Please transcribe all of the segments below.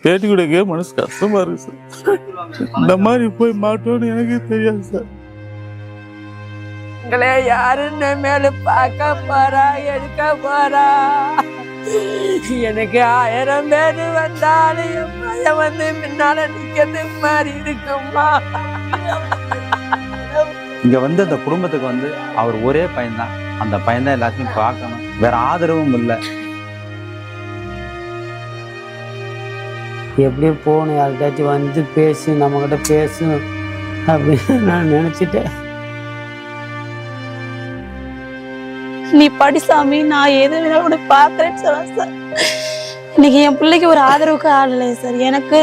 பேட்டி கொடுக்க மனசு கஷ்டமா இருக்கு சார். இந்த மாதிரி போய் மாட்டோன்னு எனக்கு தெரியாது சார். உங்களே யாருன்னு மேல பார்க்க போறா எடுக்க போறா. எனக்கு 1000 பேரு வந்தாலும் என் பையன் வந்து முன்னால நிக்கிறது மாதிரி இருக்குமா. இங்க வந்து அந்த குடும்பத்துக்கு வந்து அவர் ஒரே பையன்தான். அந்த பையன்தான் எல்லாத்தையும் பார்க்கணும். வேற ஆதரவும் இல்லை. எப்படி போகணும், யார்கிட்டாச்சும் வந்து பேசு, நம்மக்கிட்ட பேசணும் அப்படின்னு நான் நினச்சிட்டேன். நீ படிசாமி, நான் எது வேணாலும் உனக்கு பார்க்குறேன்னு சொல்ல சார். இன்னைக்கு என் பிள்ளைக்கு ஒரு ஆதரவுக்கு ஆள் இல்லை சார். எனக்கு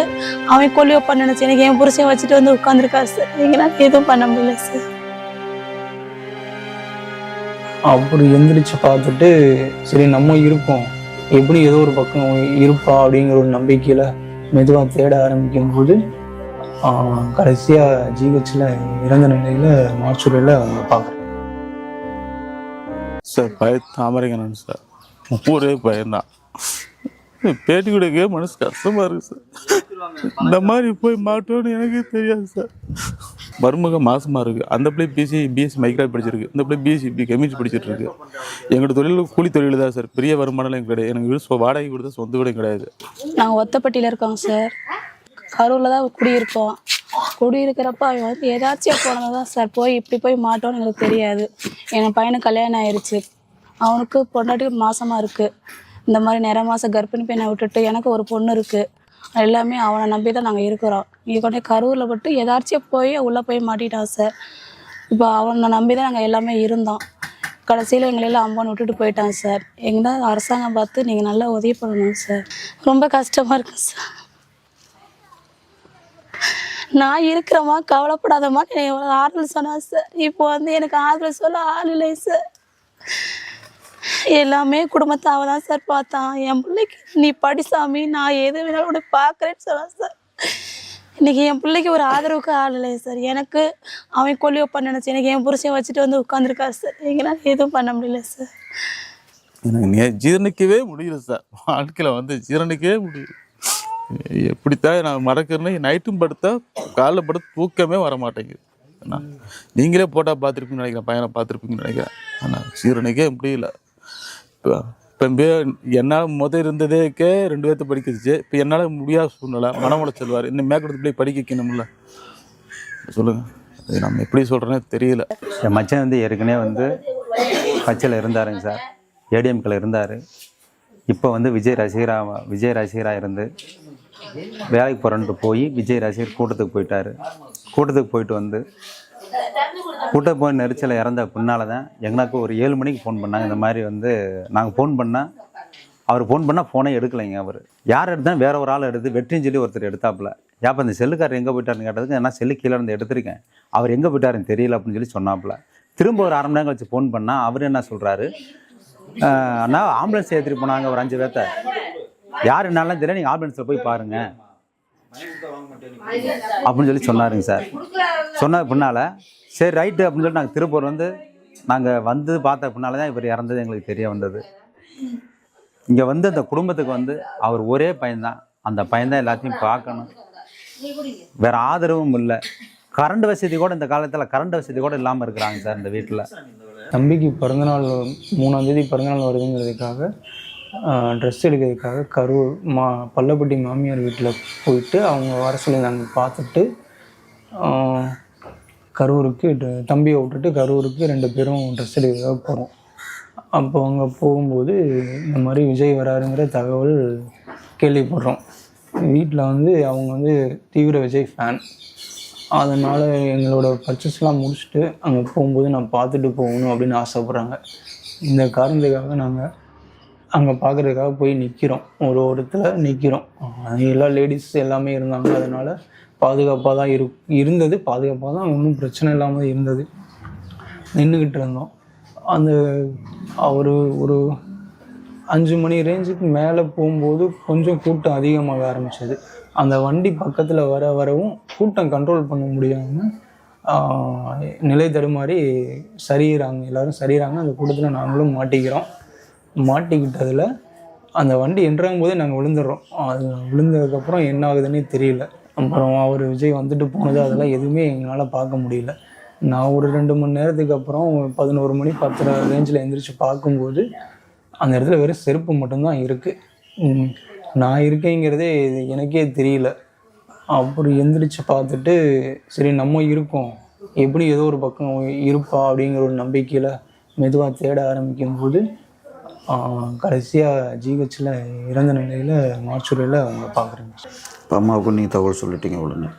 அவன் கொல்லி வைப்பான்னு நினைச்சேன். எனக்கு என் புருஷன் வச்சுட்டு வந்து உட்காந்துருக்காரு சார். எங்களால் எதுவும் பண்ண முடியல சார். அப்படி எந்திரிச்சு பார்த்துட்டு சரி நம்ம இருப்போம், எப்படி ஏதோ ஒரு பக்கம் இருப்பா அப்படிங்கிற ஒரு நம்பிக்கையில் மெதுவாக தேட ஆரம்பிக்கும் போது கடைசியாக ஜிஹெச்சில் இறந்த நிலையில் மார்ச்சுரியில் அவங்க பார்க்குறேன் சார். தாமரைங்கண்ணன் சார், ஒரே பையன்தான். பேட்டி கொடுக்க மனசு கஷ்டமா இருக்கு சார். இந்த மாதிரி போய் மாட்டோன்னு எனக்கு தெரியாது சார். மருமக மாசமா இருக்கு. அந்த பிள்ளை பிஎஸ்சி மைக்ராய் படிச்சிருக்கு. இந்த பிள்ளை பிஎஸ்சி கெமிஸ்ட்ரி படிச்சுட்டு இருக்கு. எங்களோட தொழில் கூலி தொழில் தான் சார். பெரிய வருமானம் எனக்கு கிடையாது. எனக்கு வீடு வாடகை கொடுத்தா சொந்த வீடும் கிடையாது. நாங்கள் ஒத்தப்பட்டியில் இருக்கோங்க சார். கரூரில் தான் குடியிருக்கோம். குடியிருக்கிறப்ப அவன் வந்து ஏதாச்சும் போனது தான் சார். இப்படி போய் மாட்டோன்னு எங்களுக்கு தெரியாது. என் பையனுக்கு கல்யாணம் ஆயிடுச்சு. அவனுக்கு பொண்டாட்டி மாசமா இருக்கு. இந்த மாதிரி நிற மாதம் கர்ப்பிணி பெண்ணை விட்டுட்டு எனக்கு ஒரு பொண்ணு இருக்குது. எல்லாமே அவனை நம்பி தான் நாங்கள் இருக்கிறோம். இங்கே கொண்டே கரூரில் விட்டு ஏதாச்சும் போய் உள்ளே போய் மாட்டிட்டான் சார். இப்போ அவனை நம்பி தான் நாங்கள் எல்லாமே இருந்தோம். கடைசியில் எங்களெல்லாம் அம்பான் விட்டுட்டு போயிட்டான் சார். எங்கன்னா அரசாங்கம் பார்த்து நீங்கள் நல்லா உதவி பண்ணணும் சார். ரொம்ப கஷ்டமாக இருக்குங்க சார். நான் இருக்கிறம்மா, கவலைப்படாதம்மா எவ்வளோ ஆறுதல் சொன்னான் சார். இப்போ வந்து எனக்கு ஆறுதல் சொல்ல ஆள் இல்லை சார். எல்லாமே குடும்பத்தை அவள் தான் சார் பார்த்தான். என் பிள்ளைக்கு நீ படிசாமி, நான் எது வேணாலும் உனக்கு பார்க்குறேன்னு சொன்னான் சார். இன்னைக்கு என் பிள்ளைக்கு ஒரு ஆதரவுக்கு ஆள் இல்லை சார். எனக்கு அவன் கொல்லி வைப்பான்னு நினச்சேன். எனக்கு என் புருஷன் வச்சுட்டு வந்து உட்காந்துருக்காரு சார். எங்களால் எதுவும் பண்ண முடியல சார். எனக்கு ஜீரணிக்கவே முடியல சார். வாழ்க்கையில் வந்து ஜீரணிக்கவே முடியல. எப்படித்தான் நான் மறக்கிறேன்னு நைட்டும் படுத்தா காலைல படுத்து தூக்கமே வர மாட்டேங்குது. நீங்களே போட்டால் பார்த்துருப்பீங்கன்னு நினைக்கிறேன், பையனை பார்த்துருப்பீங்கன்னு நினைக்கிறேன். ஆனால் ஜீரணிக்கவே முடியல. இப்போ என்னால் இருந்ததேக்கே 2 பேர்த்த படிக்க வச்சு, இப்போ என்னால் முடியாத சூழ்நிலை, மனம் உளைச்சல்வார். இன்னும் மேற்கொண்டு போய் படிக்க வைக்கணும்ல. சொல்லுங்கள், அது நம்ம எப்படி சொல்கிறேன்னே தெரியல. என் மச்சன் வந்து ஏற்கனவே வந்து கட்சியில் இருந்தாருங்க சார். ஏடிஎம்கில் இருந்தார். இப்போ வந்து விஜய் ரசிகராக இருந்து வேலைக்கு போகிறேன்ட்டு போய் விஜய் ரசிகர் கூட்டத்துக்கு போயிட்டார். கூட்டத்துக்கு போயிட்டு வந்து கூட்ட போய் நெரிச்சலை இறந்த பின்னால் தான் எங்களுக்கு ஒரு 7 மணிக்கு ஃபோன் பண்ணாங்க. இந்த மாதிரி வந்து நாங்கள் ஃபோன் பண்ணால் அவர் ஃபோன் பண்ணால் ஃபோனே எடுக்கலைங்க. அவர் யார் எடுத்தால் வேற ஒரு ஆள் எடுத்து வெற்றின்னு சொல்லி ஒருத்தர் எடுத்தாப்புல. ஏப்போ அந்த செல்லுக்காரர் எங்கே போயிட்டாருன்னு கேட்டதுக்கு நான் செல்லு கீழே இருந்து எடுத்திருக்கேன், அவர் எங்கே போயிட்டாருன்னு தெரியல அப்படின்னு சொல்லி சொன்னாப்புல. திரும்ப ஒரு 1/2 மணி நேரம் கழிச்சு ஃபோன் பண்ணால் அவர் என்ன சொல்கிறாரு, அண்ணா ஆம்புலன்ஸ் ஏற்றிட்டு போனாங்க ஒரு 5 பேர்த்த, யார் என்னாலும் தெரியல, நீங்கள் ஆம்புலன்ஸில் போய் பாருங்க அப்படின்னு சொல்லி சொன்னாருங்க சார். சொன்ன பின்னால் சரி ரைட்டு அப்படின்னு சொல்லி நாங்கள் திருப்பூர் வந்து பார்த்த பின்னால தான் இவர் இறந்தது எங்களுக்கு தெரிய வந்தது. இங்கே வந்து அந்த குடும்பத்துக்கு வந்து அவர் ஒரே பையன்தான். அந்த பையன்தான் எல்லாத்தையும் பார்க்கணும். வேற ஆதரவும் இல்லை. கரண்ட் வசதி கூட இந்த காலத்தில் கரண்ட் வசதி கூட இல்லாமல் இருக்கிறாங்க சார் இந்த வீட்டில். தம்பிக்கு பிறந்தநாள் 3ஆம் தேதி பிறந்தநாள் வருதுங்கிறதுக்காக ட்ரெஸ் எடுக்கிறதுக்காக கரூர் பள்ளப்பட்டி மாமியார் வீட்டில் போயிட்டு அவங்க வர சொல்லி நாங்கள் பார்த்துட்டு கரூருக்கு தம்பியை விட்டுட்டு கரூருக்கு 2 பேரும் ட்ரெஸ் எடுக்கிறதுக்காக போகிறோம். அப்போ அங்கே போகும்போது இந்த மாதிரி விஜய் வராருங்கிற தகவல் கேள்விப்படுறோம். வீட்டில் வந்து அவங்க வந்து தீவிர விஜய் ஃபேன். அதனால் எங்களோட பர்ச்சேஸ்லாம் முடிச்சுட்டு அங்கே போகும்போது நான் பார்த்துட்டு போகணும் அப்படின்னு ஆசைப்பட்றாங்க. இந்த காரணத்துக்காக நாங்கள் அங்கே பார்க்குறதுக்காக போய் நிற்கிறோம். ஒரு இடத்துல நிற்கிறோம். எல்லா லேடிஸ் எல்லாமே இருந்தாங்க. அதனால் பாதுகாப்பாக தான் இருந்தது. பாதுகாப்பாக தான், ஒன்றும் பிரச்சனை இல்லாமல் இருந்தது. நின்றுக்கிட்டு இருந்தோம். அந்த ஒரு 5 மணி ரேஞ்சுக்கு மேலே போகும்போது கொஞ்சம் கூட்டம் அதிகமாக ஆரம்பிச்சது. அந்த வண்டி பக்கத்தில் வரவும் கூட்டம் கண்ட்ரோல் பண்ண முடியாமல் நிலை தடுமாறி சரியிறாங்க. எல்லோரும் சரியிறாங்க. அந்த கூட்டத்தில் நாங்களும் மாட்டிக்கிட்டதில் அந்த வண்டி என்ட்ராகும் போதே நாங்கள் விழுந்துடுறோம். அது விழுந்ததுக்கப்புறம் என்ன ஆகுதுன்னே தெரியல. அப்புறம் அவர் விஜய் வந்துட்டு போனது அதெல்லாம் எதுவுமே எங்களால் பார்க்க முடியல. நான் ஒரு 2 மணி நேரத்துக்கு அப்புறம் 11 மணி 10 ரேஞ்சில் எழுந்திரிச்சு பார்க்கும்போது அந்த இடத்துல வெறும் செருப்பு மட்டும்தான் இருக்குது. நான் இருக்கேங்கிறதே எனக்கே தெரியல. அப்புறம் எந்திரிச்சு பார்த்துட்டு சரி நம்ம இருக்கோம், எப்படி ஏதோ ஒரு பக்கம் இருப்பா அப்படிங்கிற ஒரு நம்பிக்கையில் மெதுவாக தேட ஆரம்பிக்கும்போது கடைசியாக ஜிஹெச்சில் இறந்த நிலையில் மார்ச்சுரியில் அவங்க பார்க்குறேங்க. இப்போ அம்மாவுக்கு நீங்கள் தகவல் சொல்லிட்டீங்க உடனே?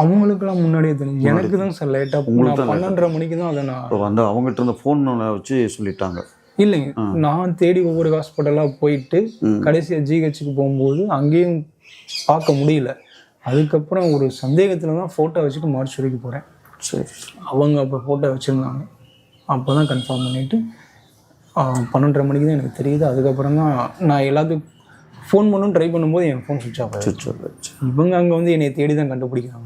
அவங்களுக்கெல்லாம் முன்னாடியே தெரியும். எனக்கு தான் சார் லேட்டாக, உங்களுக்கு 12:30 மணிக்கு தான் அதை நான் இப்போ வந்து அவங்ககிட்ட இருந்த ஃபோன் வச்சு சொல்லிட்டாங்க? இல்லைங்க, நான் தேடி ஒவ்வொரு ஹாஸ்பிட்டலாக போயிட்டு கடைசியாக ஜிஹெச்சுக்கு போகும்போது அங்கேயும் பார்க்க முடியல. அதுக்கப்புறம் ஒரு சந்தேகத்தில் தான் ஃபோட்டோ வச்சுட்டு மார்ச்சுரிக்கு போகிறேன். சரி. அவங்க அப்போ ஃபோட்டோ வச்சுருந்தாங்க. அப்போ தான் கன்ஃபார்ம் பண்ணிவிட்டு 12:30 மணிக்கு தான் எனக்கு தெரியுது. அதுக்கப்புறம் தான் நான் எல்லாத்துக்கும் ஃபோன் பண்ணணும் ட்ரை பண்ணும்போது என் ஃபோன் சுவிட்ச் ஆஃப் ஆகிடுச்சு. இவங்க அங்கே வந்து என்னை தேடி தான் கண்டுபிடிக்கிறாங்க.